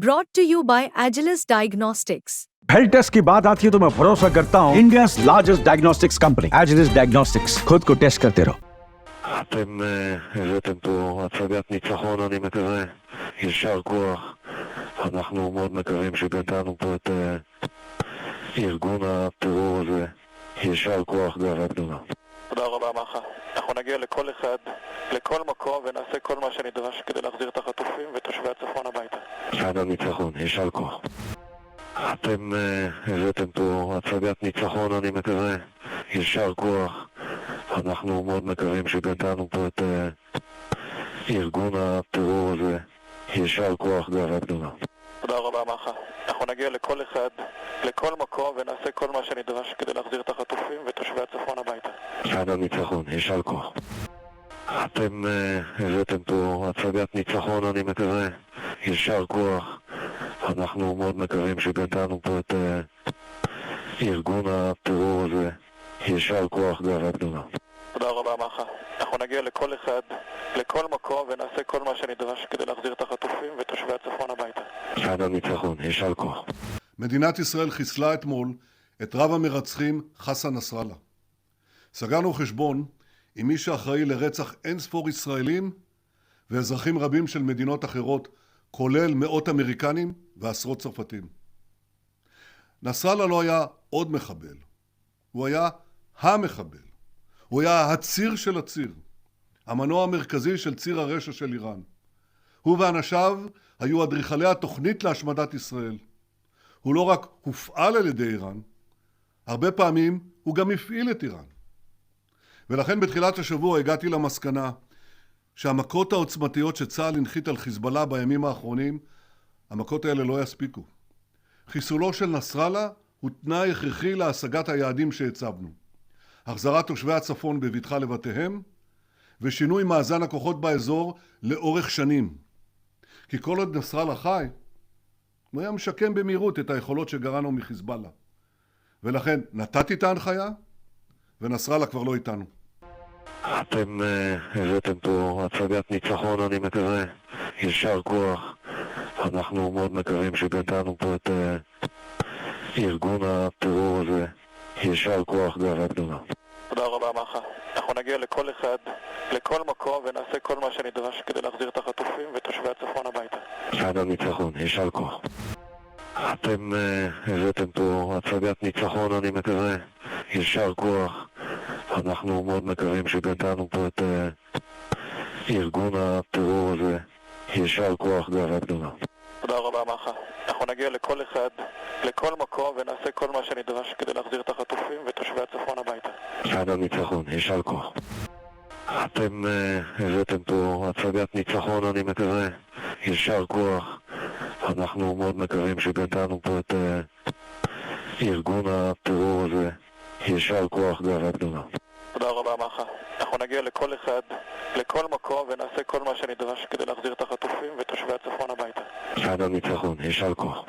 Brought to you by Agilus Diagnostics. Health test की बात आती है तो मैं भरोसा करता हूँ India largest diagnostics company Agilus Diagnostics. खुद को टेस्ट करते रहो। אתם הבאתם פה הצגת ניצחון, אני מקווה. יישר כוח. אנחנו מאוד מקווים שגדענו פה את ארגון הטרור הזה. יישר כוח, גאווה גדולה. תודה רבה מח"א. אנחנו נגיע לכל אחד, לכל מקום, ונעשה כל מה שנדרש כדי להחזיר את החטופים ותושבי הצפון הביתה. עד הניצחון, יישר כוח. אתם הבאתם פה הצגת ניצחון, אני מקווה. יישר כוח. אנחנו מאוד מקווים שגדענו פה את ארגון הטרור הזה. יישר כוח, גאווה גדולה. תודה רבה מח"א. אנחנו נגיע לכל אחד, לכל מקום, ונעשה כל מה שנדרש כדי להחזיר את החטופים ותושבי הצפון הביתה. עד הניצחון, יישר כוח. אתם הבאתם פה הצגת ניצחון, אני מקווה. יישר כוח. אנחנו מאוד מקווים שגדענו פה את ארגון הטרור הזה. יישר כוח, גאווה גדולה. תודה רבה מח"א. אנחנו נגיע לכל אחד, לכל מקום, ונעשה כל מה שנדרש כדי להחזיר את החטופים ותושבי הצפון הביתה. עד הניצחון, יישר כוח. מדינת ישראל חיסלה אתמול את רב המרצחים חסן נסראללה. סגרנו חשבון עם מי שאחראי לרצח אין ספור ישראלים ואזרחים רבים של מדינות אחרות, כולל מאות אמריקנים ועשרות צרפתים. נסראללה לא היה עוד מחבל, הוא היה המחבל. הוא היה הציר של הציר, המנוע המרכזי של ציר הרשע של איראן. הוא ואנשיו היו אדריכלי התוכנית להשמדת ישראל. הוא לא רק הופעל על ידי איראן, הרבה פעמים הוא גם הפעיל את איראן. ולכן בתחילת השבוע הגעתי למסקנה שהמכות העוצמתיות שצה"ל הנחית על חיזבאללה בימים האחרונים, המכות האלה לא יספיקו. חיסולו של נסראללה הוא תנאי הכרחי להשגת היעדים שהצבנו. החזרת תושבי הצפון בבטחה לבתיהם, ושינוי מאזן הכוחות באזור לאורך שנים. כי כל עוד נסראללה חי, הוא היה משקם במהירות את היכולות שגרענו מחיזבאללה. ולכן נתתי את ההנחיה, ונסראללה כבר לא איתנו. אתם הבאתם פה הצגת ניצחון, אני מקווה. יישר כוח. אנחנו מאוד מקווים שגדענו פה את ארגון הטרור הזה. יישר כוח, גאווה גדולה. תודה רבה מח"א. אנחנו נגיע לכל אחד, לכל מקום, ונעשה כל מה שנדרש כדי להחזיר את החטופים ותושבי הצפון הביתה. עד הניצחון, יישר כוח. אתם הבאתם פה הצגת ניצחון, אני מקווה. יישר כוח. אנחנו מאוד מקווים שגדענו פה את ארגון הטרור הזה. יישר כוח, גאווה גדולה. תודה רבה מח"א. אנחנו נגיע לכל אחד, לכל מקום, ונעשה כל מה שנדרש כדי להחזיר את החטופים ותושבי הצפון הביתה. עד הניצחון, יישר כוח. אתם הבאתם פה הצגת ניצחון, אני מקווה. יישר כוח. אנחנו מאוד מקווים שגדענו פה את ארגון הטרור הזה. יישר כוח, גאווה גדולה. תודה רבה מח"א. אנחנו נגיע לכל אחד, לכל מקום, ונעשה כל מה שנדרש כדי להחזיר את החטופים ותושבי הצפון הביתה. עד הניצחון, יישר כוח.